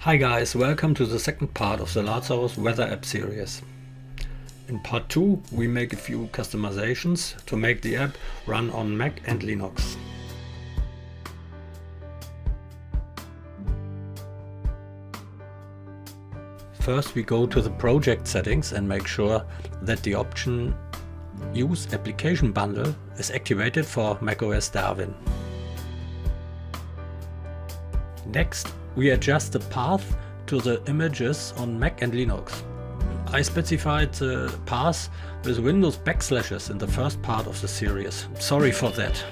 Hi guys, welcome to the second part of the Lazarus weather app series. In part 2 we make a few customizations to make the app run on Mac and Linux. First we go to the project settings and make sure that the option Use Application Bundle is activated for macOS Darwin. Next, we adjust the path to the images on Mac and Linux. I specified the path with Windows backslashes in the first part of the series. Sorry for that.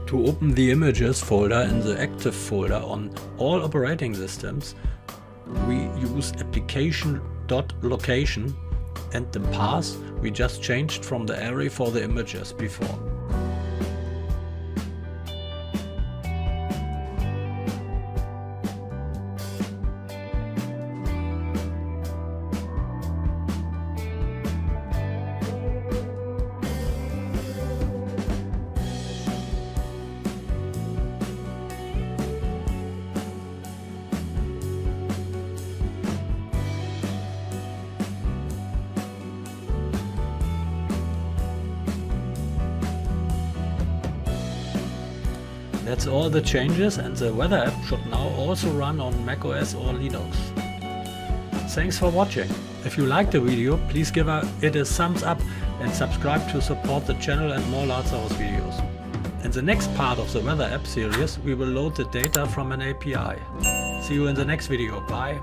To open the images folder in the active folder on all operating systems, we use application.location and the path we just changed from the array for the images before. That's all the changes, and the weather app should now also run on macOS or Linux. Thanks for watching. If you liked the video, please give it a thumbs up and subscribe to support the channel and more Lazarus videos. In the next part of the weather app series, we will load the data from an API. See you in the next video. Bye.